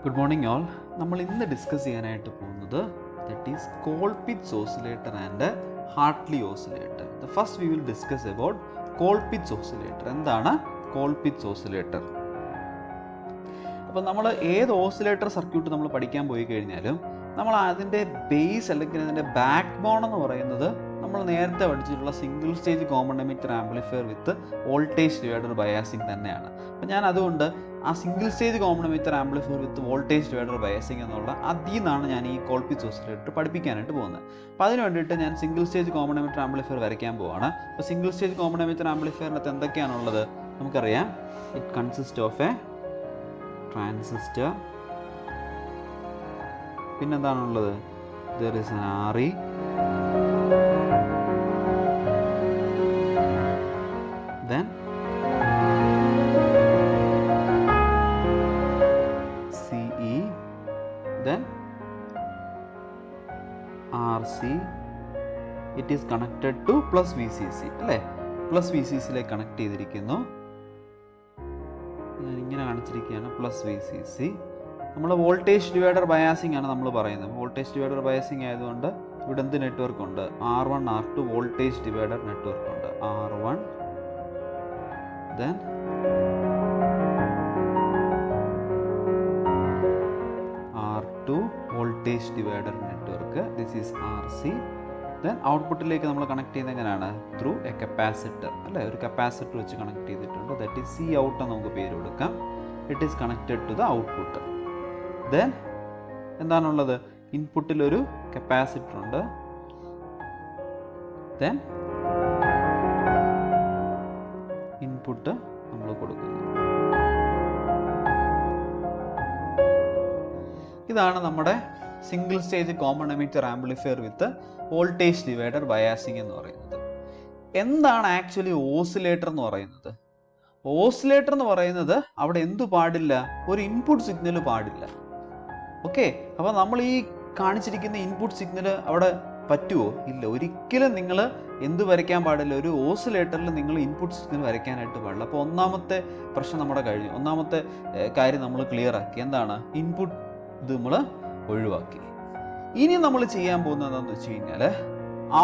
Good morning all. നമ്മൾ ഇന്ന് discuss ചെയ്യാനായിട്ട് പോകുന്നത് that is Colpitts oscillator and Hartley oscillator. First we will discuss about Colpitts oscillator. എന്താണ് Colpitts oscillator? അപ്പോൾ നമ്മൾ ഏത് ഓസിലേറ്റർ സർക്യൂട്ട് നമ്മൾ പഠിക്കാൻ പോയി കഴിഞ്ഞാലും നമ്മൾ അതിൻ്റെ ബേസ് അല്ലെങ്കിൽ അതിൻ്റെ ബാക്ക് ബോൺ എന്ന് പറയുന്നത് നമ്മൾ നേരത്തെ പഠിച്ചിട്ടുള്ള single stage common emitter amplifier with voltage divider biasing തന്നെയാണ്. അപ്പോൾ ഞാൻ അതുകൊണ്ട് ആ single stage common emitter amplifier with voltage divider biasing എന്നുള്ള അതിൽ നിന്നാണ് ഞാൻ ഈ കോൾപിറ്റ്സ് ഓസിലേറ്റർ പഠിപ്പിക്കാനായിട്ട് പോകുന്നത്. അപ്പോൾ അതിന് വേണ്ടിയിട്ട് ഞാൻ single stage common emitter amplifier വരയ്ക്കാൻ പോവാണ്. അപ്പോൾ സിംഗിൾ സ്റ്റേജ് കോമൺ എമിറ്റർ ആംപ്ലിഫയറിനകത്ത് എന്തൊക്കെയാണുള്ളത് നമുക്കറിയാം. It consist of a transistor, പിന്നെന്താണുള്ളത്, there is an RE, then CE, then RC. it is connected to plus VCC അല്ലേ? പ്ലസ് VCCയിലേക്ക് കണക്ട് ചെയ്തിരിക്കുന്നു. ഇങ്ങനെ കാണിച്ചിരിക്കുകയാണ് പ്ലസ് VCC. നമ്മൾ വോൾട്ടേജ് ഡിവൈഡർ ബയാസിംഗ് ആണ് നമ്മൾ പറയുന്നത്. വോൾട്ടേജ് ഡിവൈഡർ ബയാസിംഗ് ആയതുകൊണ്ട് ഇവിടെ എന്ത് നെറ്റ്വർക്ക് ഉണ്ട്? R1 R2 voltage divider network ഉണ്ട്. R1 then R2 voltage divider network. This is RC. Then ഔട്ട്പുട്ടിലേക്ക് നമ്മൾ കണക്ട് ചെയ്യുന്നത് എങ്ങനെയാണ്? ത്രൂ എ കപ്പാസിറ്റർ അല്ലേ? ഒരു കപ്പാസിറ്റർ വെച്ച് കണക്ട് ചെയ്തിട്ടുണ്ട്. ദാറ്റ് ഈസ് C ഔട്ട് എന്ന് നമുക്ക് പേര് കൊടുക്കാം. It is connected to the output. Then എന്താണുള്ളത്? ഇൻപുട്ടിൽ ഒരു കപ്പാസിറ്റർ ഉണ്ട്. ദെൻ ഇൻപുട്ട് നമ്മൾ കൊടുക്കുന്നു. ഇതാണ് നമ്മുടെ single stage common emitter amplifier with voltage divider biasing എന്ന് പറയുന്നത്. എന്താണ് ആക്ച്വലി ഓസിലേറ്റർ എന്ന് പറയുന്നത്? ഓസിലേറ്റർ എന്ന് പറയുന്നത് അവിടെ എന്തു പാടില്ല? ഒരു ഇൻപുട്ട് സിഗ്നൽ പാടില്ല. ഓക്കെ, അപ്പോൾ നമ്മൾ ഈ കാണിച്ചിരിക്കുന്ന ഇൻപുട്ട് സിഗ്നൽ അവിടെ പറ്റുമോ? ഇല്ല, ഒരിക്കലും നിങ്ങൾ എന്ത് വരയ്ക്കാൻ പാടില്ല? ഒരു ഓസിലേറ്ററിൽ നിങ്ങൾ ഇൻപുട്ട് സിഗ്നൽ വരയ്ക്കാനായിട്ട് പാടില്ല. അപ്പോൾ ഒന്നാമത്തെ പ്രശ്നം നമ്മുടെ കഴിഞ്ഞു. ഒന്നാമത്തെ കാര്യം നമ്മൾ ക്ലിയർ ആക്കി. എന്താണ്? ഇൻപുട്ട് ഇത് നമ്മൾ ഒഴിവാക്കി. ഇനി നമ്മൾ ചെയ്യാൻ പോകുന്നത് എന്താണെന്ന് വെച്ച് കഴിഞ്ഞാൽ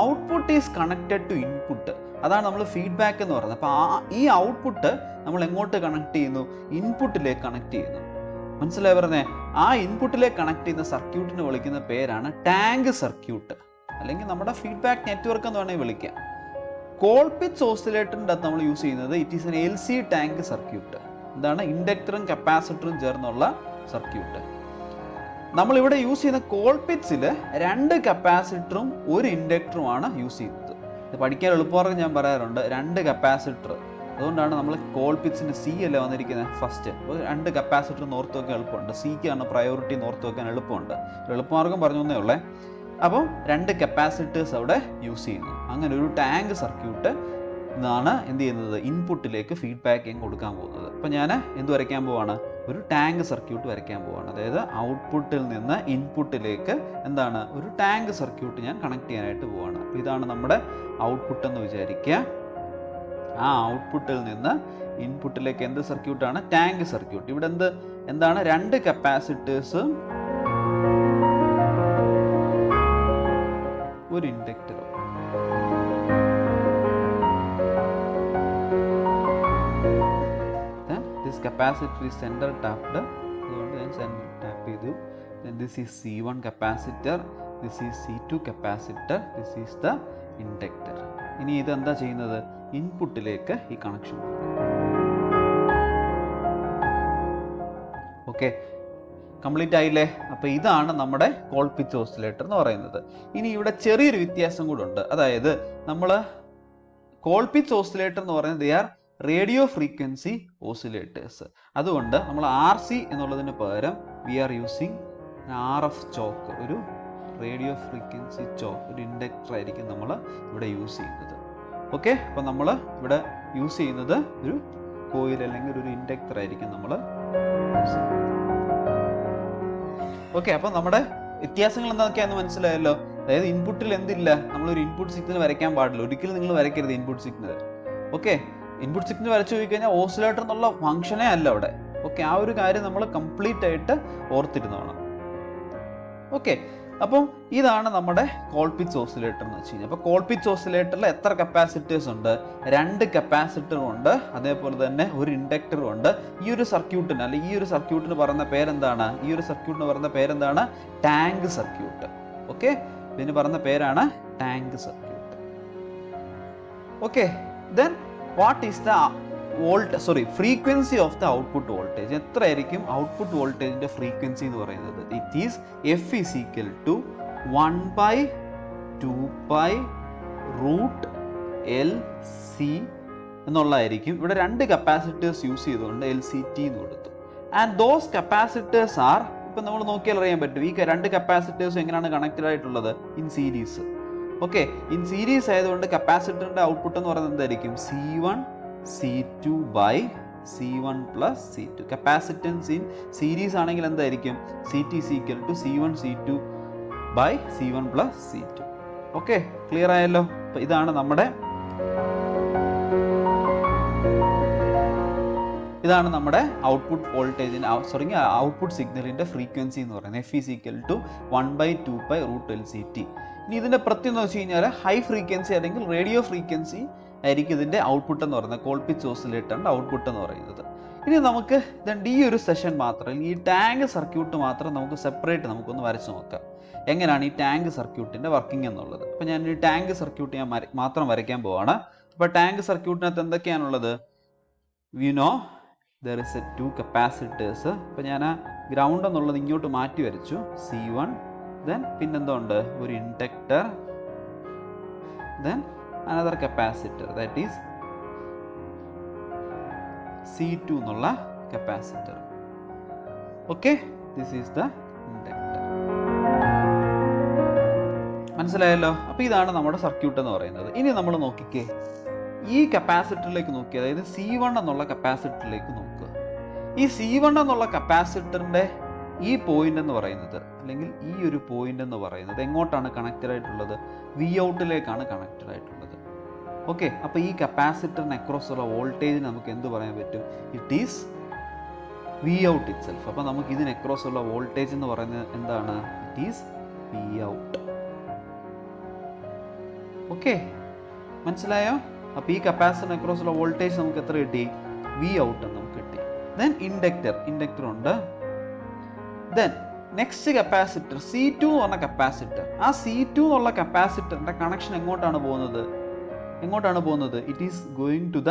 output is connected to input. അതാണ് നമ്മൾ ഫീഡ്ബാക്ക് എന്ന് പറയുന്നത്. അപ്പോൾ ഈ ഔട്ട്പുട്ട് നമ്മൾ എങ്ങോട്ട് കണക്ട് ചെയ്യുന്നു? ഇൻപുട്ടിലേക്ക് കണക്ട് ചെയ്യുന്നു. മനസ്സിലായി പറഞ്ഞേ? ആ ഇൻപുട്ടിലേക്ക് കണക്ട് ചെയ്യുന്ന സർക്യൂട്ടിന് വിളിക്കുന്ന പേരാണ് ടാങ്ക് സർക്യൂട്ട്, അല്ലെങ്കിൽ നമ്മുടെ ഫീഡ്ബാക്ക് നെറ്റ്വർക്ക് എന്ന് വേണമെങ്കിൽ വിളിക്കാം. കോൾപിറ്റ്സ് ഓസിലേറ്ററിൻ്റെ അകത്ത് നമ്മൾ യൂസ് ചെയ്യുന്നത് it is N LC tank circuit. എന്താണ്? ഇൻഡക്ടറും കപ്പാസിറ്ററും ചേർന്നുള്ള സർക്യൂട്ട്. നമ്മളിവിടെ യൂസ് ചെയ്യുന്ന കോൾപിറ്റ്സിൽ 2 കപ്പാസിറ്ററും 1 ഇൻഡക്ടറുമാണ് യൂസ് ചെയ്യുന്നത്. ഇത് പഠിക്കാൻ എളുപ്പമാർഗം ഞാൻ പറയാറുണ്ട്, 2 കപ്പാസിറ്റർ. അതുകൊണ്ടാണ് നമ്മൾ കോൾപിറ്റ്സിന് C അല്ലേ വന്നിരിക്കുന്നത് ഫസ്റ്റ്. അപ്പോൾ 2 കപ്പാസിറ്റർ ഓർത്ത് വെക്കാൻ എളുപ്പമുണ്ട്. സിക്കാണ് പ്രയോറിറ്റി ഓർത്ത് വെക്കാൻ എളുപ്പമുണ്ട്. എളുപ്പമാർഗം പറഞ്ഞു തന്നേ ഉള്ളേ. അപ്പം 2 കപ്പാസിറ്റേഴ്സ് അവിടെ യൂസ് ചെയ്യുന്നു. അങ്ങനെ ഒരു ടാങ്ക് സർക്യൂട്ട് എന്നാണ് എന്ത് ചെയ്യുന്നത്? ഇൻപുട്ടിലേക്ക് ഫീഡ്ബാക്കിങ് കൊടുക്കാൻ പോകുന്നത്. അപ്പം ഞാൻ എന്ത് വരയ്ക്കാൻ പോവാണ്? ഒരു ടാങ്ക് സർക്യൂട്ട് വരയ്ക്കാൻ പോവാണ്. അതായത് ഔട്ട്പുട്ടിൽ നിന്ന് ഇൻപുട്ടിലേക്ക് എന്താണ്? ഒരു ടാങ്ക് സർക്യൂട്ട് ഞാൻ കണക്ട് ചെയ്യാനായിട്ട് പോവാണ്. അപ്പോൾ ഇതാണ് നമ്മുടെ ഔട്ട്പുട്ട് എന്ന് വിചാരിക്കുക. ആ ഔട്ട്പുട്ടിൽ നിന്ന് ഇൻപുട്ടിലേക്ക് എന്ത് സർക്യൂട്ടാണ്? Tank circuit. ഇവിടെ എന്താണ്? 2 കപ്പാസിറ്റേഴ്സും 1 ഇൻഡക്ടറും. This capacitor is center tapped. അതുകൊണ്ട് ഞാൻ സെൻറ്റർ ടാപ്പ് ചെയ്തു. This is C1 capacitor, this is C2 capacitor, this is the inductor. ഇനി ഇതെന്താ ചെയ്യുന്നത്? ഇൻപുട്ടിലേക്ക് ഈ കണക്ഷൻ. ഓക്കെ, കംപ്ലീറ്റ് ആയില്ലേ? അപ്പോൾ ഇതാണ് നമ്മുടെ കോൾപിറ്റ്സ് ഓസിലേറ്റർ എന്ന് പറയുന്നത്. ഇനി ഇവിടെ ചെറിയൊരു വ്യത്യാസം കൂടെ ഉണ്ട്. അതായത് നമ്മൾ കോൾപിറ്റ്സ് ഓസിലേറ്റർ എന്ന് പറയുന്നത് they are radio frequency oscillators. അതുകൊണ്ട് നമ്മൾ RC എന്നുള്ളതിന് പകരം we are using RF choke, ഒരു റേഡിയോ ഫ്രീക്വൻസി ചോക്ക്, ഒരു ഇൻഡക്ടർ ആയിരിക്കും നമ്മൾ ഇവിടെ യൂസ് ചെയ്യുന്നത്. ഓക്കെ, അപ്പോൾ നമ്മൾ ഇവിടെ യൂസ് ചെയ്യുന്നത് ഒരു കോയിൽ അല്ലെങ്കിൽ ഒരു ഇൻഡക്ടർ ആയിരിക്കും നമ്മൾ യൂസ് ചെയ്യുന്നത്. ഓക്കെ, അപ്പോൾ നമ്മുടെ വ്യത്യാസങ്ങൾ എന്തൊക്കെയാണെന്ന് മനസ്സിലായല്ലോ. അതായത് ഇൻപുട്ടിൽ എന്തില്ല? നമ്മളൊരു ഇൻപുട്ട് സിഗ്നൽ വരയ്ക്കാൻ പാടില്ല. ഒരിക്കലും നിങ്ങൾ വരയ്ക്കരുത് input signal. Okay, input signal വരച്ചു പോയി കഴിഞ്ഞാൽ ഓസിലേറ്റർ എന്നുള്ള ഫംഗ്ഷനേ അല്ല അവിടെ. ഓക്കെ, ആ ഒരു കാര്യം നമ്മൾ കംപ്ലീറ്റ് ആയിട്ട് ഓർത്തിരുന്നോണം. ഓക്കെ, അപ്പം ഇതാണ് നമ്മുടെ കോൾപിറ്റ്സ് ഓസിലേറ്റർ എന്ന് വെച്ച് കഴിഞ്ഞാൽ. അപ്പോൾ കോൾപിറ്റ്സ് ഓസിലേറ്ററിൽ എത്ര കപ്പാസിറ്റേഴ്സ് ഉണ്ട്? 2 കപ്പാസിറ്ററും ഉണ്ട്, അതേപോലെ തന്നെ ഒരു ഇൻഡക്ടറും ഉണ്ട്. ഈ ഒരു സർക്യൂട്ടിന് അല്ലെങ്കിൽ ഈ ഒരു സർക്യൂട്ടിന് പറയുന്ന പേരെന്താണ്? ഈ ഒരു സർക്യൂട്ടിന് പറയുന്ന പേരെന്താണ്? Tank circuit. ഓക്കെ, ഇതിന് പറയുന്ന പേരാണ് tank circuit. Okay, then what is the frequency of the output voltage? എത്രയായിരിക്കും ഔട്ട്പുട്ട് വോൾട്ടേജിന്റെ ഫ്രീക്വൻസി എന്ന് പറയുന്നത്? It is F is equal to 1/2π√LC എന്നുള്ളതായിരിക്കും. ഇവിടെ 2 കപ്പാസിറ്റേഴ്സ് യൂസ് ചെയ്തുകൊണ്ട് LCT എന്ന് കൊടുത്തു. ആൻഡ് ദോസ് കപ്പാസിറ്റേഴ്സ് ആർ, ഇപ്പം നമ്മൾ നോക്കിയാൽ അറിയാൻ പറ്റും ഈ 2 കപ്പാസിറ്റേഴ്സ് എങ്ങനെയാണ് കണക്റ്റഡ് ആയിട്ടുള്ളത്? In series. Okay, in series ആയതുകൊണ്ട് കപ്പാസിറ്ററിന്റെ ഔട്ട്പുട്ട് എന്ന് പറയുന്നത് എന്തായിരിക്കും? C1 C2 by C1 plus C2. Capacitance in series ആണെങ്കിൽ എന്തായിരിക്കും? CT is equal to C1 C2 by C1 plus C2. Okay, clear ആയല്ലോ? അപ്പോൾ ഇതാണ് നമ്മുടെ ഔട്ട്പുട്ട് വോൾട്ടേജിന്റെ ഔട്ട്പുട്ട് സിഗ്നലിന്റെ ഫ്രീക്വൻസി എന്ന് പറയുന്നത്. F is equal to 1/2π√LCT. ഇനി ഇതിന്റെ പ്രത്യേകത എന്ന് വെച്ച് കഴിഞ്ഞാൽ ഹൈ ഫ്രീക്വൻസി അല്ലെങ്കിൽ റേഡിയോ ഫ്രീക്വൻസി ആയിരിക്കും ഇതിന്റെ ഔട്ട്പുട്ട് എന്ന് പറയുന്നത്, കോൾപിറ്റ്സ് ഓസിലേറ്ററിന്റെ ഔട്ട്പുട്ട് എന്ന് പറയുന്നത്. ഇനി നമുക്ക് ഈ ഒരു സെഷൻ മാത്രം, ഈ ടാങ്ക് സർക്യൂട്ട് മാത്രം നമുക്ക് സെപ്പറേറ്റ് നമുക്കൊന്ന് വരച്ച് നോക്കാം എങ്ങനെയാണ് ഈ ടാങ്ക് സർക്യൂട്ടിന്റെ വർക്കിംഗ് എന്നുള്ളത്. അപ്പോൾ ഞാൻ ഈ ടാങ്ക് സർക്യൂട്ട് ഞാൻ മാത്രം വരയ്ക്കാൻ പോവാണ്. അപ്പോൾ ടാങ്ക് സർക്യൂട്ടിനകത്ത് എന്തൊക്കെയാണുള്ളത്? We know there is 2 capacitors. അപ്പോൾ ഞാൻ ആ ഗ്രൗണ്ട് എന്നുള്ളത് ഇങ്ങോട്ട് മാറ്റി വരച്ചു, C1. ദെൻ പിന്നെന്തുണ്ട്? ഒരു inductor, then another capacitor, that is C2 എന്നുള്ള capacitor. Okay, this is the inductor. മനസ്സിലായല്ലോ? അപ്പോൾ ഇതാണ് നമ്മുടെ സർക്യൂട്ട് എന്ന് പറയുന്നത്. ഇനി നമ്മൾ നോക്കിക്കേ, ഈ കപ്പാസിറ്ററിലേക്ക് നോക്കി, അതായത് C1 എന്നുള്ള കപ്പാസിറ്ററിലേക്ക് നോക്കുക. ഈ C1 എന്നുള്ള കപ്പാസിറ്ററിന്റെ ഈ പോയിന്റ് എന്ന് പറയുന്നത്, അല്ലെങ്കിൽ ഈ ഒരു പോയിന്റ് എന്ന് പറയുന്നത് എങ്ങോട്ടാണ് കണക്റ്റഡ് ആയിട്ടുള്ളത്? Voutലേക്കാണ് കണക്റ്റഡ് ആയിട്ടുള്ളത്. ഓക്കെ, അപ്പോൾ ഈ കപ്പാസിറ്ററിന് അക്രോസ് ഉള്ള വോൾട്ടേജ് നമുക്ക് എന്ത് പറയാൻ പറ്റും? It is Vout itself. അപ്പോൾ നമുക്ക് ഇതിന് അക്രോസ് ഉള്ള വോൾട്ടേജ് എന്ന് പറയുന്നത് എന്താണ്? It is Vout. ഓക്കെ, മനസ്സിലായോ? അപ്പോൾ ഈ കപ്പാസിറ്ററിന് അക്രോസ് ഉള്ള വോൾട്ടേജ് നമുക്ക് എത്ര കിട്ടി? Vout എന്ന് നമുക്ക് കിട്ടി. ദെൻ ഇൻഡക്ടർ ഉണ്ട്. ദെൻ നെക്സ്റ്റ് കപ്പാസിറ്റർ C2 എന്ന് പറഞ്ഞ കപ്പാസിറ്റർ. ആ C2 എന്നുള്ള കപ്പാസിറ്ററിന്റെ കണക്ഷൻ എങ്ങോട്ടാണ് പോകുന്നത്? It is going to the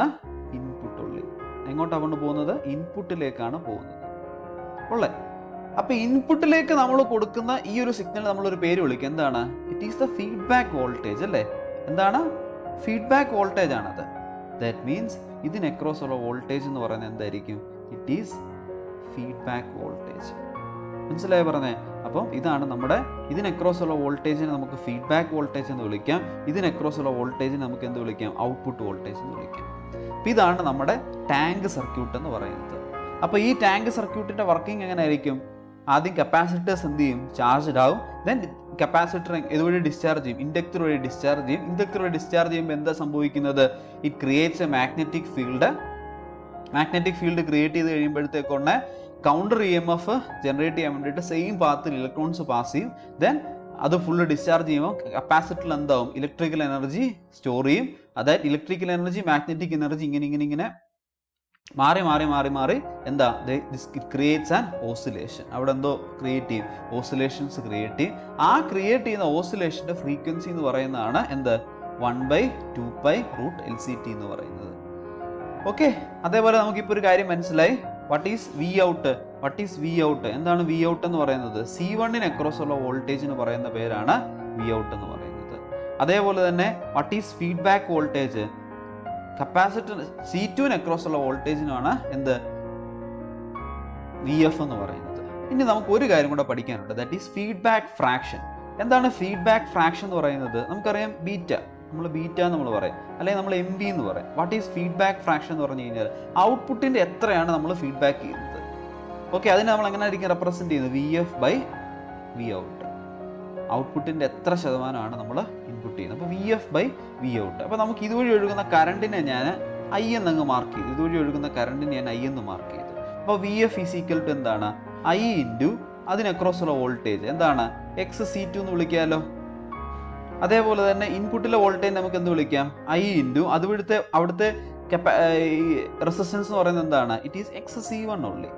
input only. എങ്ങോട്ടാണ് പോകുന്നത്? ഇൻപുട്ടിലേക്കാണ് പോകുന്നത്. ഉള്ളത്. അപ്പൊ ഇൻപുട്ടിലേക്ക് നമ്മൾ കൊടുക്കുന്ന ഈ ഒരു സിഗ്നൽ നമ്മളൊരു പേര് വിളിക്കും. എന്താണ്? It is the feedback voltage അല്ലേ? എന്താണ്? ഫീഡ്ബാക്ക് വോൾട്ടേജ് ആണത്. ദാറ്റ് മീൻസ് ഇതിന് അക്രോസ് ഉള്ള വോൾട്ടേജ് എന്ന് പറയുന്നത് എന്തായിരിക്കും? It is feedback voltage. മനസ്സിലായി പറഞ്ഞേ? അപ്പം ഇതാണ് നമ്മുടെ ഇതിന് അക്രോസ് ഉള്ള വോൾട്ടേജിനെ നമുക്ക് ഫീഡ്ബാക്ക് വോൾട്ടേജ് എന്ന് വിളിക്കാം. ഇതിന് അക്രോസ് ഉള്ള വോൾട്ടേജിനെ നമുക്ക് എന്ത് വിളിക്കാം? ഔട്ട്പുട്ട് വോൾട്ടേജ് എന്ന് വിളിക്കാം. അപ്പം ഇതാണ് നമ്മുടെ ടാങ്ക് സർക്യൂട്ട് എന്ന് പറയുന്നത്. അപ്പോൾ ഈ ടാങ്ക് സർക്യൂട്ടിന്റെ വർക്കിംഗ് എങ്ങനെ ആയിരിക്കും? ആദ്യം കപ്പാസിറ്റേഴ്സ് എന്ത് ചെയ്യും? ചാർജ്ഡ് ആവും. ദെൻ കപ്പാസിറ്റർ ഇതുവഴി ഡിസ്ചാർജ് ചെയ്യും, ഇൻഡക്ടർ വഴി ഡിസ്ചാർജ് ചെയ്യും. ഇൻഡക്ടർ വഴി ഡിസ്ചാർജ് ചെയ്യുമ്പോൾ എന്താ സംഭവിക്കുന്നത്? It creates A magnetic field. Magnetic field create ചെയ്ത് കഴിയുമ്പോഴത്തേക്കൊന്ന് കൗണ്ടർ EMF ജനറേറ്റ് ചെയ്യാൻ വേണ്ടിയിട്ട് സെയിം പാത്തിൽ ഇലക്ട്രോൺസ് പാസ് ചെയ്യും. ദെൻ അത് ഫുള്ള് ഡിസ്ചാർജ് ചെയ്യുമ്പോൾ കപ്പാസിറ്ററിൽ എന്താവും? ഇലക്ട്രിക്കൽ എനർജി സ്റ്റോർ ചെയ്യും. അതായത് ഇലക്ട്രിക്കൽ എനർജി, മാഗ്നറ്റിക് എനർജി ഇങ്ങനെ മാറി എന്താ? Creates an oscillation. അവിടെ എന്തോ ക്രിയേറ്റ് ചെയ്യും, ഓസിലേഷൻസ് ക്രിയേറ്റ് ചെയ്യും. ആ ക്രിയേറ്റ് ചെയ്യുന്ന ഓസിലേഷന്റെ ഫ്രീക്വൻസി എന്ന് പറയുന്നതാണ് എന്ത്? 1/2π√LCT എന്ന് പറയുന്നത്. ഓക്കെ, അതേപോലെ നമുക്കിപ്പോൾ ഒരു കാര്യം മനസ്സിലായി. What is Vout? എന്താണ് Vout എന്ന് പറയുന്നത്? C1 അക്രോസ് ഉള്ള വോൾട്ടേജിന് പറയുന്ന പേരാണ് Vout എന്ന് പറയുന്നത്. അതേപോലെ തന്നെ what is feedback voltage? Capacitor C2 across ഉള്ള വോൾട്ടേജിനാണ് എന്ത്? VF എന്ന് പറയുന്നത്. ഇനി നമുക്ക് ഒരു കാര്യം കൂടെ പഠിക്കാനുണ്ട്, ദാറ്റ് ഈസ് ഫീഡ്ബാക്ക് ഫ്രാക്ഷൻ. എന്താണ് ഫീഡ്ബാക്ക് ഫ്രാക്ഷൻ എന്ന് പറയുന്നത്? നമുക്കറിയാം ബീറ്റ, നമ്മൾ ബീറ്റ നമ്മൾ പറയും, അല്ലെങ്കിൽ നമ്മൾ MB എന്ന് പറയും. വാട്ട് ഈസ് ഫീഡ്ബാക്ക് ഫ്രാക്ഷൻ എന്ന് പറഞ്ഞു കഴിഞ്ഞാൽ ഔട്ട്പുട്ടിന്റെ എത്രയാണ് നമ്മൾ ഫീഡ്ബാക്ക് ചെയ്യുന്നത്. ഓക്കെ, അതിനെ നമ്മൾ എങ്ങനെ ആയിരിക്കും റെപ്രസെന്റ് ചെയ്യുന്നത്? VF/Vout. ഔട്ട്പുട്ടിന്റെ എത്ര ശതമാനമാണ് നമ്മൾ ഇൻപുട്ട് ചെയ്യുന്നത്. അപ്പോൾ VF/Vout. അപ്പോൾ നമുക്ക് ഇതുവഴി ഒഴുകുന്ന കറണ്ടിനെ ഞാൻ I എന്നങ്ങ് മാർക്ക് ചെയ്തു. ഇതുവഴി ഒഴുകുന്ന കറണ്ടിനെ ഞാൻ I എന്ന് മാർക്ക് ചെയ്തു. അപ്പോൾ V F is equal to എന്താണ്? ഐ ഇൻറ്റു അതിന് അക്രോസ് ഉള്ള വോൾട്ടേജ് എന്താണ്? എക്സ് സി ടു എന്ന് വിളിക്കാമല്ലോ. അതേപോലെ തന്നെ ഇൻപുട്ടിലെ വോൾട്ടേജ് നമുക്ക് എന്ത് വിളിക്കാം? ഐ ഇൻറ്റു അവിടുത്തെ റെസിസ്റ്റൻസ് എന്ന് പറയുന്നത് എന്താണ്? It is X C one only.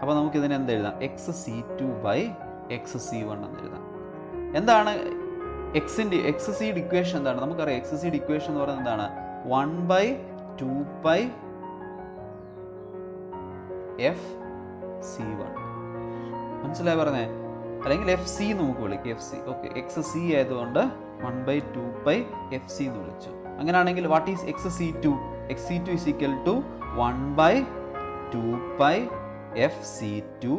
അപ്പോൾ നമുക്ക് ഇതിനെ എന്ത് എഴുതാം? X C two by X C one എന്ന് എഴുതാം. എന്താണ് എക്സ് സിയുടെ ഇക്വേഷൻ എന്താണ്? നമുക്കറിയാം എക്സ് സിയുടെ ഇക്വേഷൻ എന്ന് പറയുന്നത് എന്താണ്? 1/2π എഫ് സി വൺ. മനസ്സിലായി പറഞ്ഞേ? അല്ലെങ്കിൽ എഫ് സി നമുക്ക് വിളിക്കാം. F C okay. X C ആയതുകൊണ്ട് 1/2π എഫ് സി എന്ന് വിളിച്ചു. അങ്ങനെയാണെങ്കിൽ what is X C two? X C two is equal to 1/2π F C two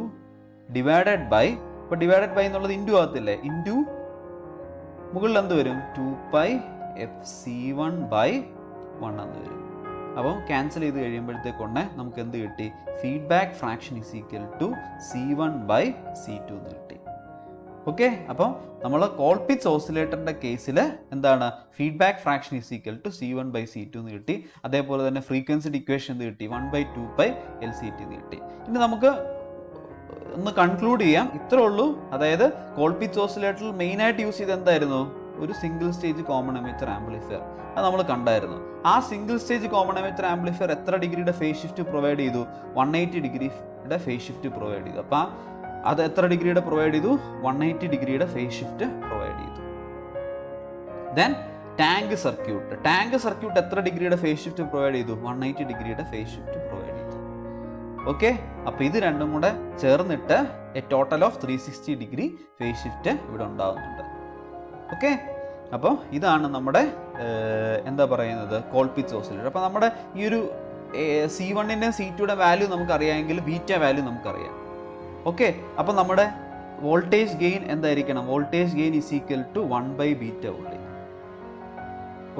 divided by, ഇപ്പോൾ ഡിവൈഡഡ് ബൈ എന്നുള്ളത് ഇൻറ്റു ആകത്തില്ലേ? ഇൻറ്റു മുകളിൽ എന്ത് വരും? 2π എഫ് സി വൺ ബൈ 1 എന്ന് വരും. അപ്പോൾ ക്യാൻസൽ ചെയ്ത് കഴിയുമ്പോഴത്തേക്കൊണ്ടേ നമുക്ക് എന്ത് കിട്ടി? Feedback fraction is equal to C1 by C2 എന്ന് കിട്ടി. ഓക്കെ. അപ്പോൾ നമ്മൾ കോൾപിറ്റ്സ് ഓസിലേറ്ററിന്റെ കേസിൽ എന്താണ്? Feedback fraction is equal to C1 by C2 എന്ന് കിട്ടി. അതേപോലെ തന്നെ ഫ്രീക്വൻസിയുടെ ഇക്വേഷൻ എന്ത് കിട്ടി? 1/2π LCT എന്ന് കിട്ടി. ഇനി നമുക്ക് ഒന്ന് കൺക്ലൂഡ് ചെയ്യാം. ഇത്രേ ഉള്ളൂ. അതായത് കോൾപിറ്റ്സ് ഓസിലേറ്ററിൽ മെയിനായിട്ട് യൂസ് ചെയ്ത് എന്തായിരുന്നു? ഒരു single stage common emitter amplifier. അത് നമ്മൾ കണ്ടായിരുന്നു. ആ single stage common emitter amplifier എത്ര ഡിഗ്രിയുടെ ഫേസ് ഷിഫ്റ്റ് പ്രൊവൈഡ് ചെയ്തു? 180 ഡിഗ്രിയുടെ ഫേസ് ഷിഫ്റ്റ് പ്രൊവൈഡ് ചെയ്തു. അപ്പം അത് എത്ര ഡിഗ്രിയുടെ പ്രൊവൈഡ് ചെയ്തു? 180 ഡിഗ്രിയുടെ ഫേസ് ഷിഫ്റ്റ് പ്രൊവൈഡ് ചെയ്തു. ദെൻ ടാങ്ക് സർക്യൂട്ട് എത്ര ഡിഗ്രിയുടെ ഫേസ് ഷിഫ്റ്റ് പ്രൊവൈഡ് ചെയ്തു? 180 ഡിഗ്രിയുടെ ഫേസ് ഷിഫ്റ്റ് പ്രൊവൈഡ് ചെയ്തു. ഓക്കെ. അപ്പോൾ ഇത് രണ്ടും കൂടെ ചേർന്നിട്ട് a total of 360 degree phase shift ഇവിടെ ഉണ്ടാകുന്നുണ്ട്. ഓക്കെ. അപ്പോൾ ഇതാണ് നമ്മുടെ എന്താ പറയുന്നത്? Colpitts oscillator. അപ്പോൾ നമ്മുടെ ഈ ഒരു C1ൻ്റെ C2യുടെ വാല്യൂ നമുക്കറിയാമെങ്കിൽ ബീറ്റ വാല്യൂ നമുക്കറിയാം. ഓക്കെ. അപ്പോൾ നമ്മുടെ വോൾട്ടേജ് ഗെയിൻ എന്തായിരിക്കണം? Voltage gain is equal to 1/β ഉള്ളി.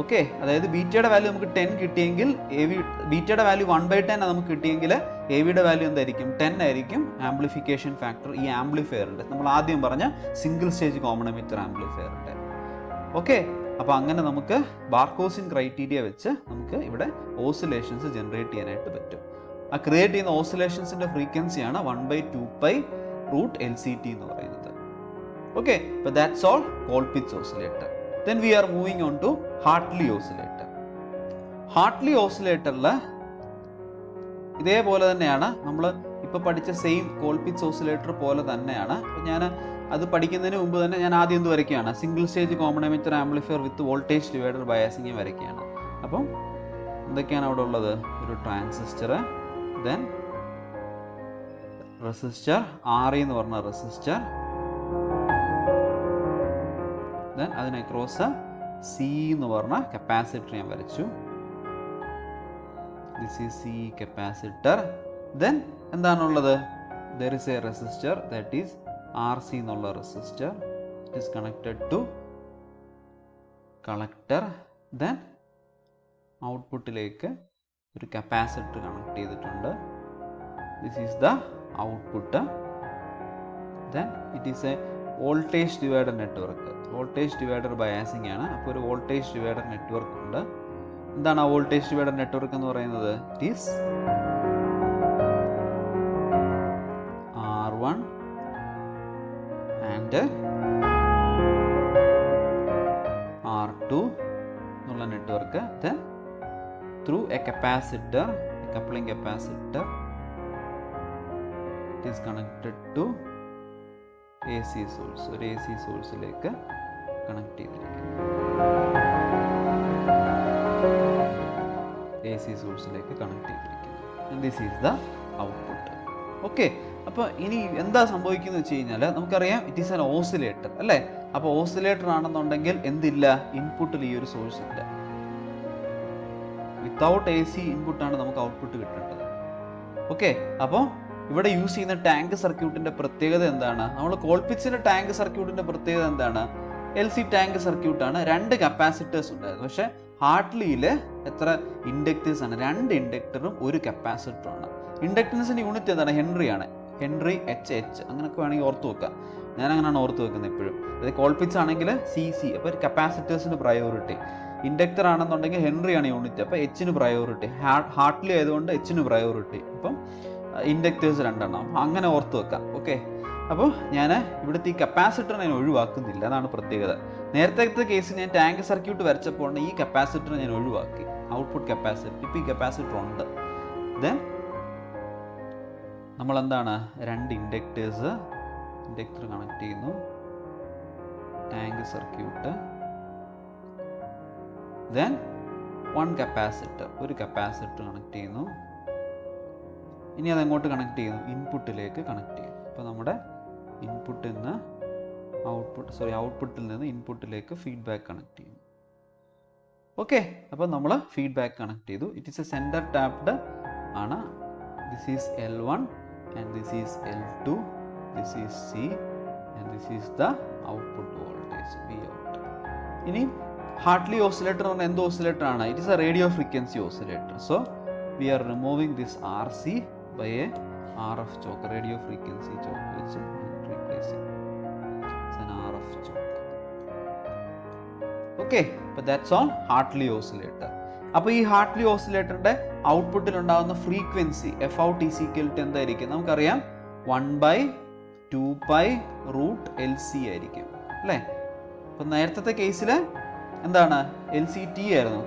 ഓക്കെ. അതായത് ബീറ്റയുടെ വാല്യൂ നമുക്ക് 10 കിട്ടിയെങ്കിൽ ബീറ്റയുടെ വാല്യൂ 1/10 നമുക്ക് കിട്ടിയെങ്കിൽ എവിയുടെ വാല്യൂ എന്തായിരിക്കും? 10 ആയിരിക്കും ആംപ്ലിഫിക്കേഷൻ ഫാക്ടർ ഈ ആംപ്ലിഫയറിൻ്റെ, നമ്മൾ ആദ്യം പറഞ്ഞ സിംഗിൾ സ്റ്റേജ് കോമൺ എമിറ്റർ ആംപ്ലിഫയറിൻ്റെ. ഓക്കെ. അപ്പോൾ അങ്ങനെ നമുക്ക് ബാർക്കോസിൻ ക്രൈറ്റീരിയ വെച്ച് നമുക്ക് ഇവിടെ ഓസിലേഷൻസ് ജനറേറ്റ് ചെയ്യാനായിട്ട് പറ്റും. ആ ക്രിയേറ്റ് ചെയ്യുന്ന ഓസിലേഷൻസിൻ്റെ ഫ്രീക്വൻസിയാണ് 1/2π റൂട്ട് LCT എന്ന് പറയുന്നത്. ഓക്കെ. അപ്പോൾ that's all Colpitts oscillator. Then we are moving on to Hartley oscillator. Hartley oscillatorൽ ഇതേപോലെ തന്നെയാണ് നമ്മൾ ഇപ്പോൾ പഠിച്ച സെയിം കോൾപിറ്റ്സ് ഓസിലേറ്റർ പോലെ തന്നെയാണ്. അപ്പോൾ ഞാൻ അത് പഠിക്കുന്നതിന് മുമ്പ് തന്നെ ഞാൻ ആദ്യം എന്ത് വരയ്ക്കുകയാണ്? Single stage common emitter amplifier with voltage divider biasing വരയ്ക്കുകയാണ്. അപ്പം എന്തൊക്കെയാണ് അവിടെ ഉള്ളത്? ഒരു ട്രാൻസിസ്റ്റർ, ദെൻ റെസിസ്റ്റർ, RE എന്ന് പറഞ്ഞ റെസിസ്റ്റർ, ദെൻ അതിന് അക്രോസ് C എന്ന് പറഞ്ഞ കപ്പാസിറ്റർ ഞാൻ വരച്ചു. This is C capacitor. Then എന്താണുള്ളത്? There is a resistor, that is RC എന്നുള്ള resistor. It is connected to collector. Then ഔട്ട്പുട്ടിലേക്ക് ഒരു കപ്പാസിറ്റർ കണക്ട് ചെയ്തിട്ടുണ്ട്. This is the output. Then it is a voltage divider network. Voltage divider biasing ആണ്. അപ്പോൾ ഒരു voltage divider network ഉണ്ട്. എന്താണ് ആ വോൾട്ടേജ് ഡിവൈഡർ നെറ്റ്വർക്ക് എന്ന് പറയുന്നത്? It is R1 and R2 എന്നുള്ള network. Then through a capacitor, a coupling capacitor, it is connected to AC source. ഒരു AC സോഴ്സിലേക്ക് കണക്ട് ചെയ്തിരിക്കുന്നു. AC സോഴ്സിലേക്ക് കണക്ട് ചെയ്തിരിക്കുന്നു. This is the output. Okay. അപ്പോൾ ഇനി എന്താ സംഭവിക്കുന്നത് വെച്ച് കഴിഞ്ഞാൽ നമുക്കറിയാം ഇറ്റ് ഈസ് ആൻ ഓസിലേറ്റർ അല്ലേ? അപ്പോൾ ഓസിലേറ്റർ ആണെന്നുണ്ടെങ്കിൽ എന്തില്ല? ഇൻപുട്ടിൽ ഈ ഒരു സോഴ്സ് ഇല്ല. വിത്തൗട്ട് AC ഇൻപുട്ടാണ് നമുക്ക് ഔട്ട്പുട്ട് കിട്ടേണ്ടത്. ഓക്കെ. അപ്പോൾ ഇവിടെ യൂസ് ചെയ്യുന്ന ടാങ്ക് സർക്യൂട്ടിന്റെ പ്രത്യേകത എന്താണ്? നമ്മൾ കോൾപിറ്റ്സിന്റെ ടാങ്ക് സർക്യൂട്ടിന്റെ പ്രത്യേകത എന്താണ്? LC ടാങ്ക് സർക്യൂട്ടാണ്. 2 കപ്പാസിറ്റേഴ്സ് ഉണ്ടായിരുന്നു. പക്ഷേ ഹാർട്ട്ലിയിൽ എത്ര ഇൻഡക്ടേഴ്സ് ആണ്? 2 ഇൻഡക്ടറും 1 കപ്പാസിറ്ററുമാണ്. ഇൻഡക്ടൻസിന്റെ യൂണിറ്റ് എന്താണ്? ഹെൻറിയാണ്. ഹെൻറി HH അങ്ങനെയൊക്കെ വേണമെങ്കിൽ ഓർത്ത് വെക്കാം. ഞാൻ അങ്ങനെയാണ് ഓർത്ത് വെക്കുന്നത് എപ്പോഴും. അതായത് കോൾപിറ്റ്സ് ആണെങ്കിൽ CC, അപ്പോൾ കപ്പാസിറ്റേഴ്സിന് പ്രയോറിറ്റി. ഇൻഡക്ടർ ആണെന്നുണ്ടെങ്കിൽ ഹെൻറിയാണ് യൂണിറ്റ്, അപ്പോൾ Hന് പ്രയോറിറ്റി. ഹാർട്ട്ലി ആയതുകൊണ്ട് Hന് പ്രയോറിറ്റി. അപ്പം ഇൻഡക്റ്റേഴ്സ് രണ്ടെണ്ണം. അങ്ങനെ ഓർത്ത് വെക്കാം. ഓക്കെ, അപ്പോൾ ഞാൻ ഇവിടുത്തെ ഈ കപ്പാസിറ്റർ ഞാൻ ഒഴിവാക്കുന്നില്ല, അതാണ് പ്രത്യേകത. നേരത്തെ കേസ് ഞാൻ ടാങ്ക് സർക്യൂട്ട് വരച്ചപ്പോൾ ഈ കപ്പാസിറ്റർ ഞാൻ ഒഴിവാക്കി, ഔട്ട്പുട്ട് കപ്പാസിറ്റർ. ഇപ്പോൾ ഈ കപ്പാസിറ്റർ ഉണ്ട്. ദെൻ നമ്മൾ എന്താണ്, രണ്ട് ഇൻഡക്റ്റർ കണക്ട് ചെയ്യുന്നു, tank circuit, then one capacitor, ഒരു കപ്പാസിറ്റർ കണക്ട് ചെയ്യുന്നു. ഇനി അത് എങ്ങോട്ട് കണക്ട് ചെയ്യുന്നു, ഇൻപുട്ടിലേക്ക് കണക്ട് ചെയ്യുന്നു. അപ്പോൾ നമ്മുടെ ഔട്ട്പുട്ടിൽ നിന്ന് ഇൻപുട്ടിലേക്ക് ഫീഡ്ബാക്ക് കണക്ട് ചെയ്യുന്നു. ഓക്കെ, അപ്പോൾ നമ്മൾ ഫീഡ്ബാക്ക് കണക്ട് ചെയ്തു. It is a center tapped ആണ്. This is L1 and this is L2, this is C and this is the output voltage Vout. ഇനി ഹാർട്ട്ലി ഓസിലേറ്റർ എന്ന് പറഞ്ഞാൽ എന്ത് ഓസിലേറ്റർ ആണ്? It is a radio frequency oscillator. So we are removing this RC by a RF choke, radio frequency choke, which replacing. It's an RF choke. Okay, but that's all Hartley oscillator. അപ്പോൾ ഈ Hartley ഓസിലേറ്ററിന്റെ ഔട്ട്പുട്ടിൽ ഉണ്ടാകുന്ന frequency Fout is equal to എന്തായിരിക്കും? നമുക്കറിയാം 1/2π√LC ആയിരിക്കും അല്ലേ? അപ്പം നേരത്തെ കേസിൽ എന്താണ്, LCT ആയിരുന്നു,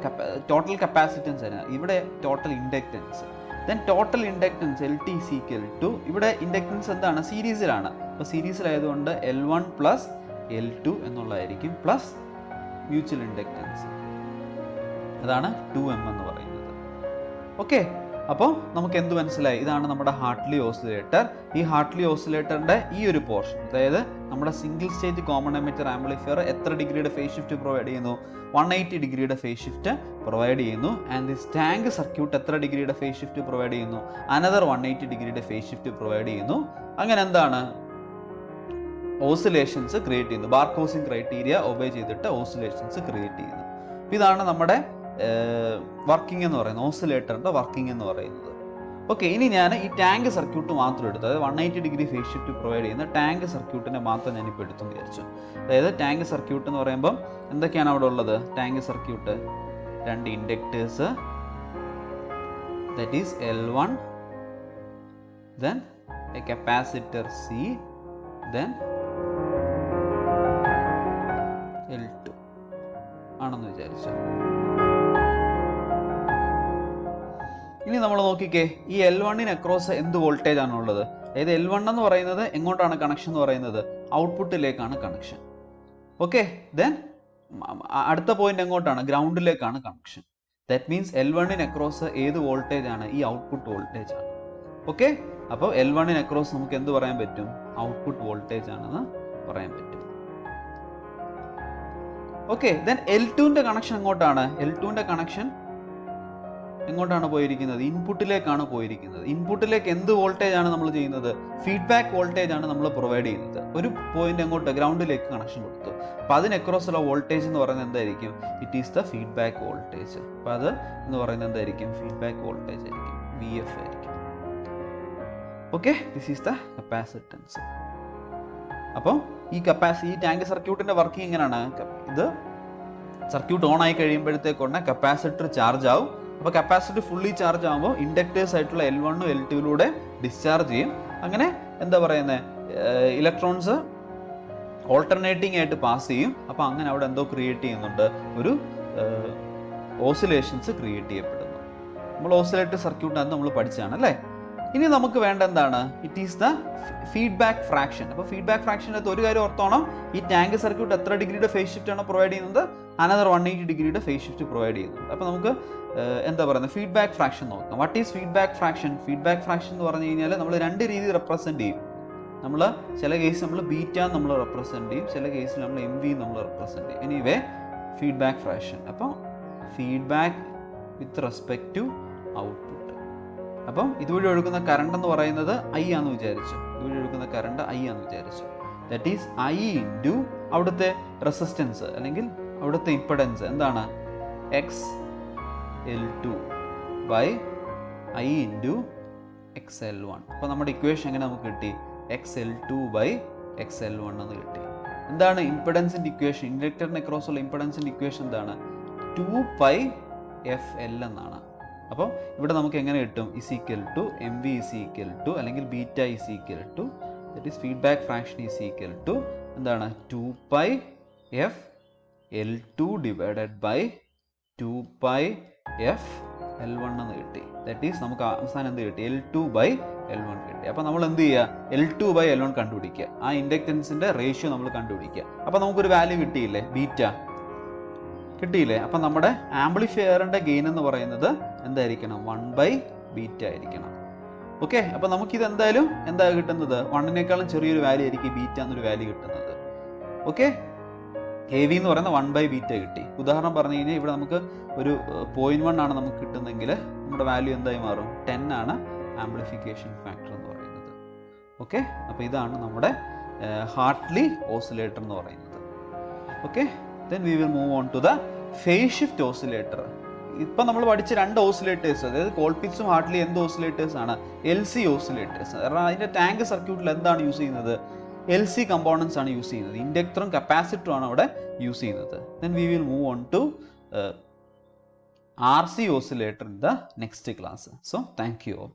ടോട്ടൽ കപ്പാസിറ്റൻസ് ആയിരുന്നു. ഇവിടെ total inductance. Then total inductance LT is equal to, ഇവിടെ ഇൻഡക്റ്റൻസ് എന്താണ്, സീരീസിലാണ്. അപ്പോൾ സീരീസിലായതുകൊണ്ട് L1 പ്ലസ് L2 എന്നുള്ളതായിരിക്കും, പ്ലസ് മ്യൂച്വൽ ഇൻഡക്റ്റൻസ്, അതാണ് 2M എന്ന് പറയുന്നത്. ഓക്കെ, അപ്പോൾ നമുക്ക് എന്ത് മനസ്സിലായി? ഇതാണ് നമ്മുടെ ഹാർട്ട്ലി ഓസിലേറ്റർ. ഈ ഹാർട്ട്ലി ഓസിലേറ്ററിന്റെ ഈ ഒരു പോർഷൻ, അതായത് നമ്മുടെ single stage common emitter amplifier എത്ര ഡിഗ്രിയുടെ ഫേസ് ഷിഫ്റ്റ് പ്രൊവൈഡ് ചെയ്യുന്നു? 180 ഡിഗ്രിയുടെ ഫേസ് ഷിഫ്റ്റ് പ്രൊവൈഡ് ചെയ്യുന്നു. ആൻഡ് ദിസ് ടാങ്ക് സർക്യൂട്ട് എത്ര ഡിഗ്രിയുടെ ഫേസ് ഷിഫ്റ്റ് പ്രൊവൈഡ് ചെയ്യുന്നു? അനദർ 180 ഡിഗ്രിയുടെ ഫേസ് ഷിഫ്റ്റ് പ്രൊവൈഡ് ചെയ്യുന്നു. അങ്ങനെ എന്താണ്, ഓസിലേഷൻസ് ക്രിയേറ്റ് ചെയ്യുന്നു. ബാർക്കോസിംഗ് ക്രൈറ്റീരിയ ഒബേ ചെയ്തിട്ട് ഓസിലേഷൻസ് ക്രിയേറ്റ് ചെയ്യുന്നു. ഇതാണ് നമ്മുടെ വർക്കിംഗ് എന്ന് പറയുന്നത്, ഓസിലേറ്ററിന്റെ വർക്കിംഗ് എന്ന് പറയുന്നത്. ഓക്കെ, ഇനി ഞാൻ ഈ ടാങ്ക് സർക്യൂട്ട് മാത്രം എടുത്തു, അതായത് 180 ഡിഗ്രി ഫേസ് ഷിഫ്റ്റ് പ്രൊവൈഡ് ചെയ്യുന്ന ടാങ്ക് സർക്യൂട്ടിനെ മാത്രം ഞാനിപ്പോൾ എടുത്തെന്ന് വിചാരിച്ചു. അതായത് ടാങ്ക് സർക്യൂട്ട് എന്ന് പറയുമ്പം എന്തൊക്കെയാണ് അവിടെ ഉള്ളത്? ടാങ്ക് സർക്യൂട്ട്, രണ്ട് inductors, that is L1, then A capacitor C, then L2 ആണെന്ന് വിചാരിച്ചു. ഇനി നമ്മൾ നോക്കിക്കേ, ഈ L1 അക്രോസ് എന്ത് വോൾട്ടേജ് ആണ് ഉള്ളത്? അതായത് L1 എന്ന് പറയുന്നത് എങ്ങോട്ടാണ് കണക്ഷൻ എന്ന് പറയുന്നത്? ഔട്ട്പുട്ടിലേക്കാണ് കണക്ഷൻ. ഓക്കെ, ദെൻ അടുത്ത പോയിന്റ് എങ്ങോട്ടാണ്? ഗ്രൗണ്ടിലേക്കാണ് connection. That means L1 across ഏത് വോൾട്ടേജ് ആണ്? ഈ ഔട്ട്പുട്ട് വോൾട്ടേജ് ആണ്. ഓക്കെ, അപ്പോൾ L1 അക്രോസ് നമുക്ക് എന്ത് പറയാൻ പറ്റും? ഔട്ട്പുട്ട് വോൾട്ടേജ് ആണെന്ന് പറയാൻ പറ്റും. ഓക്കെ, ദെൻ L2ന്റെ കണക്ഷൻ എങ്ങോട്ടാണ്? L2ന്റെ കണക്ഷൻ എങ്ങോട്ടാണ് പോയിരിക്കുന്നത്? ഇൻപുട്ടിലേക്കാണ് പോയിരിക്കുന്നത്. ഇൻപുട്ടിലേക്ക് എന്ത് വോൾട്ടേജ് ആണ് നമ്മൾ ചെയ്യുന്നത്? ഫീഡ്ബാക്ക് വോൾട്ടേജ് ആണ് നമ്മൾ പ്രൊവൈഡ് ചെയ്യുന്നത്. ഒരു പോയിന്റ് എങ്ങോട്ട്? ഗ്രൗണ്ടിലേക്ക് കണക്ഷൻ കൊടുത്തു. അപ്പോൾ അതിന് അക്രോസ് ഉള്ള വോൾട്ടേജ് എന്ന് പറയുന്നത് എന്തായിരിക്കും? It is the feedback voltage. അപ്പോൾ അത് എന്ന് പറയുന്നത് എന്തായിരിക്കും? ഫീഡ്ബാക്ക് വോൾട്ടേജ് ആയിരിക്കും, VF ആയിരിക്കും. Okay, this is the capacitance. അപ്പോൾ ഈ ടാങ്ക് സർക്യൂട്ടിന്റെ വർക്കിംഗ് എങ്ങനെയാണ്? ഇത് സർക്യൂട്ട് ഓൺ ആയി കഴിയുമ്പോഴത്തേക്കൊണ്ടേ കപ്പാസിറ്റർ ചാർജ് ആവും. അപ്പോൾ കപ്പാസിറ്റർ ഫുള്ളി ചാർജ് ആകുമ്പോൾ ഇൻഡക്റ്റേഴ്സ് ആയിട്ടുള്ള L1 L2 ഡിസ്ചാർജ് ചെയ്യും. അങ്ങനെ എന്താ പറയുന്നത്, ഇലക്ട്രോൺസ് ഓൾട്ടർനേറ്റിംഗ് ആയിട്ട് പാസ് ചെയ്യും. അപ്പോൾ അങ്ങനെ അവിടെ എന്തോ ക്രിയേറ്റ് ചെയ്യുന്നുണ്ട്, ഒരു ഓസിലേഷൻസ് ക്രിയേറ്റ് ചെയ്യപ്പെടുന്നു. നമ്മൾ ഓസിലേറ്റർ സർക്യൂട്ടാണ് നമ്മൾ പഠിച്ചതാണ് അല്ലേ? ഇനി നമുക്ക് വേണ്ട എന്താണ്? It is the feedback fraction. അപ്പോൾ ഫീഡ്ബാക്ക് ഫ്രാക്ഷനകത്ത് ഒരു കാര്യം ഓർത്തോണം, ഈ ടാങ്ക് സർക്യൂട്ട് എത്ര ഡിഗ്രിയുടെ ഫേസ് ഷിഫ്റ്റ് ആണ് പ്രൊവൈഡ് ചെയ്യുന്നത്? അനദർ 180 ഡിഗ്രിയുടെ ഫേസ് ഷിഫ്റ്റ് പ്രൊവൈഡ് ചെയ്യുന്നുണ്ട്. അപ്പോൾ നമുക്ക് എന്താ പറയുന്നത്, ഫീഡ്ബാക്ക് ഫ്രാക്ഷൻ നോക്കാം. What is feedback fraction? Feedback fraction എന്ന് പറഞ്ഞു കഴിഞ്ഞാൽ നമ്മൾ രണ്ട് രീതിയിൽ റെപ്രസെന്റ് ചെയ്യും. നമ്മൾ ചില കേസിൽ നമ്മൾ ബീറ്റ നമ്മൾ റെപ്രസെന്റ് ചെയ്യും, ചില കേസിൽ നമ്മൾ MV നമ്മൾ റെപ്രസെന്റ് ചെയ്യും. Anyway, feedback fraction. അപ്പോൾ feedback with respect to output. അപ്പം ഇതുവഴി ഒഴുകുന്ന കറണ്ട് എന്ന് പറയുന്നത് I ആണെന്ന് വിചാരിച്ചു. ഇതുവഴി ഒഴുകുന്ന കറണ്ട് I ആണെന്ന് വിചാരിച്ചു. ദാറ്റ് ഈസ് I ഇൻറ്റു അവിടുത്തെ റെസിസ്റ്റൻസ് അല്ലെങ്കിൽ അവിടുത്തെ ഇംപെഡൻസ് എന്താണ്? XL2 by I into XL1. അപ്പോൾ നമ്മുടെ ഇക്വേഷൻ എങ്ങനെ നമുക്ക് കിട്ടി? XL2 ബൈ XL1 എന്ന് കിട്ടി. എന്താണ് ഇംപെഡൻസിൻ്റെ ഇക്വേഷൻ? ഇൻഡക്ടറിന് അക്രോസ് ഉള്ള ഇംപെഡൻസിൻ്റെ ഇക്വേഷൻ എന്താണ്? 2πfL എന്നാണ്. അപ്പോൾ ഇവിടെ നമുക്ക് എങ്ങനെ കിട്ടും? Is equal to M V is equal to അല്ലെങ്കിൽ beta is equal to that is feedback fraction is equal to എന്താണ് 2π f L2 divided by 2π f L1 എന്ന് കിട്ടി. ദാറ്റ് ഈസ് നമുക്ക് അവസാനം എന്ത് കിട്ടി? L2/L1 കിട്ടി. അപ്പോൾ നമ്മൾ എന്ത് ചെയ്യുക? L2/L1 കണ്ടുപിടിക്കുക. ആ ഇൻഡക്റ്റൻസിന്റെ റേഷ്യോ നമ്മൾ കണ്ടുപിടിക്കുക. അപ്പോൾ നമുക്കൊരു വാല്യൂ കിട്ടിയില്ലേ? ബീറ്റ കിട്ടിയില്ലേ? അപ്പം നമ്മുടെ ആംപ്ലിഫയറിന്റെ ഗെയിൻ എന്ന് പറയുന്നത് എന്തായിരിക്കണം? 1/β ആയിരിക്കണം. ഓക്കെ, അപ്പം നമുക്കിത് എന്തായാലും എന്താ കിട്ടുന്നത്? 1നേക്കാളും ചെറിയൊരു വാല്യൂ ആയിരിക്കും ബീറ്റ എന്നൊരു വാല്യൂ കിട്ടുന്നത്. ഓക്കെ, എ വി എന്ന് പറയുന്ന 1/β കിട്ടി. ഉദാഹരണം പറഞ്ഞു കഴിഞ്ഞാൽ ഇവിടെ നമുക്ക് ഒരു 0.1 ആണ് നമുക്ക് കിട്ടുന്നതെങ്കിൽ നമ്മുടെ വാല്യൂ എന്തായി മാറും? 10 ആണ് ആംപ്ലിഫിക്കേഷൻ ഫാക്ടർ എന്ന് പറയുന്നത്. ഓക്കെ, അപ്പോൾ ഇതാണ് നമ്മുടെ ഹാർട്ട്ലി ഓസിലേറ്റർ എന്ന് പറയുന്നത്. Okay, then we will move on to the phase shift oscillator. ഇപ്പം നമ്മൾ പഠിച്ച രണ്ട് ഓസിലേറ്റേഴ്സ്, അതായത് കോൾപിറ്റ്സും ഹാർട്ട്ലി എന്ത് ഓസിലേറ്റേഴ്സ് ആണ്? LC oscillators. കാരണം അതിൻ്റെ ടാങ്ക് സർക്യൂട്ടിൽ എന്താണ് യൂസ് ചെയ്യുന്നത്? LC കമ്പോണൻസ് ആണ് യൂസ് ചെയ്യുന്നത്. ഇൻഡക്ടറും കപ്പാസിറ്ററും ആണ് അവിടെ യൂസ് ചെയ്യുന്നത്. then we will move on to RC oscillator in the next class. So thank you all.